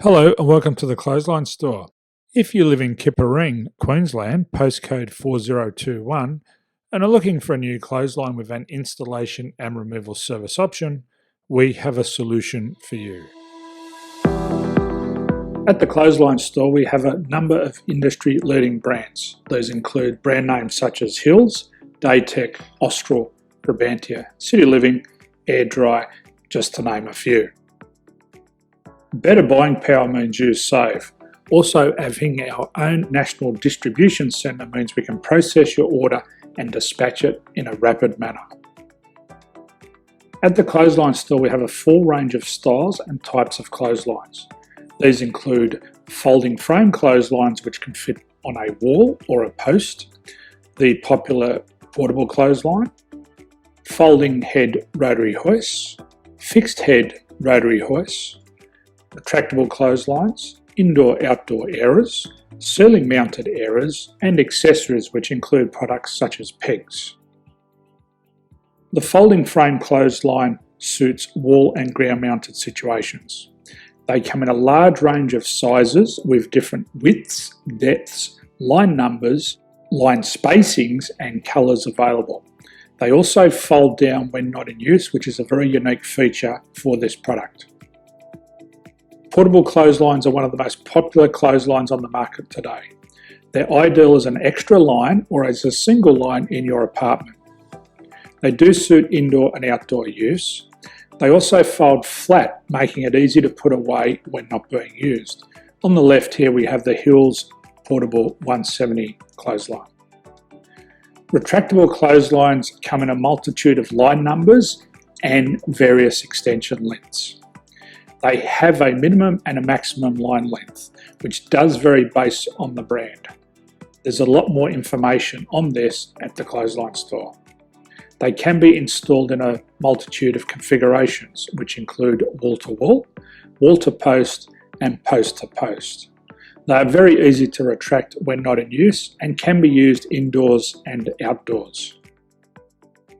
Hello and welcome to the Clothesline Store. If you live in Kippa-Ring, Queensland, postcode 4021, and are looking for a new clothesline with an installation and removal service option, we have a solution for you. At the Clothesline Store, we have a number of industry-leading brands. These include brand names such as Hills, Daytech, Austral, Brabantia, City Living, Air Dry, just to name a few. Better buying power means you save. Also, having our own national distribution centre means we can process your order and dispatch it in a rapid manner. At the Clothesline Store, we have a full range of styles and types of clotheslines. These include folding frame clotheslines which can fit on a wall or a post, the popular portable clothesline, folding head rotary hoists, fixed head rotary hoists, retractable clotheslines, indoor-outdoor airers, ceiling-mounted airers, and accessories which include products such as pegs. The folding frame clothesline suits wall and ground-mounted situations. They come in a large range of sizes with different widths, depths, line numbers, line spacings, and colours available. They also fold down when not in use, which is a very unique feature for this product. Portable clotheslines are one of the most popular clotheslines on the market today. They're ideal as an extra line or as a single line in your apartment. They do suit indoor and outdoor use. They also fold flat, making it easy to put away when not being used. On the left here we have the Hills Portable 170 clothesline. Retractable clotheslines come in a multitude of line numbers and various extension lengths. They have a minimum and a maximum line length, which does vary based on the brand. There's a lot more information on this at the Clothesline Store. They can be installed in a multitude of configurations, which include wall-to-wall, wall-to-post, and post-to-post. They are very easy to retract when not in use and can be used indoors and outdoors.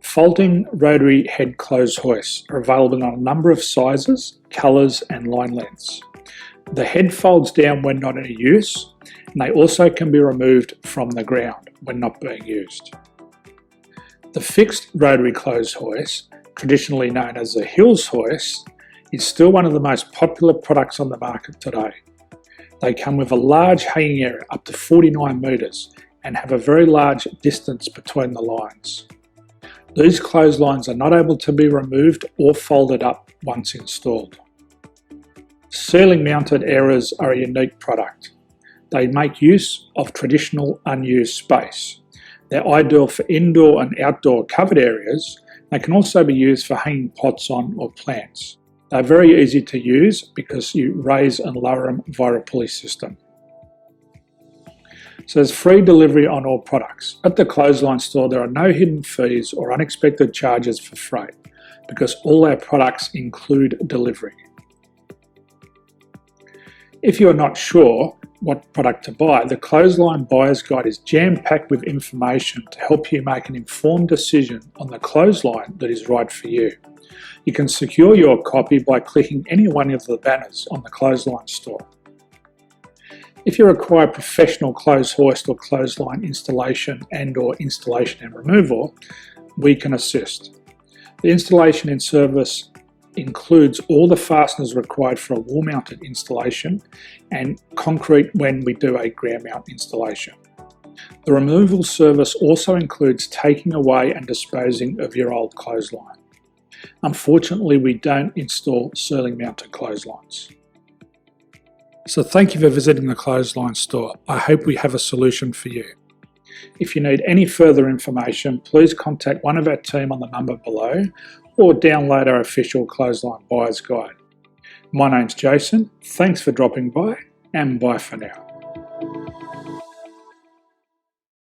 Folding rotary head clothes hoists are available in a number of sizes, colours and line lengths. The head folds down when not in use, and they also can be removed from the ground when not being used. The fixed rotary clothes hoist, traditionally known as the Hills hoist, is still one of the most popular products on the market today. They come with a large hanging area up to 49 metres and have a very large distance between the lines. These clotheslines are not able to be removed or folded up once installed. Ceiling mounted airers are a unique product. They make use of traditional unused space. They're ideal for indoor and outdoor covered areas. They can also be used for hanging pots on or plants. They're very easy to use because you raise and lower them via a pulley system. So there's free delivery on all products. At the Clothesline Store, there are no hidden fees or unexpected charges for freight because all our products include delivery. If you're not sure what product to buy, the Clothesline Buyer's Guide is jam-packed with information to help you make an informed decision on the clothesline that is right for you. You can secure your copy by clicking any one of the banners on the Clothesline Store. If you require professional clothes hoist or clothesline installation and/or installation and removal, we can assist. The installation and service includes all the fasteners required for a wall-mounted installation and concrete when we do a ground mount installation. The removal service also includes taking away and disposing of your old clothesline. Unfortunately, we don't install ceiling-mounted clotheslines. So thank you for visiting the Clothesline Store. I hope we have a solution for you. If you need any further information, please contact one of our team on the number below or download our official Clothesline Buyer's Guide. My name's Jason. Thanks for dropping by and bye for now.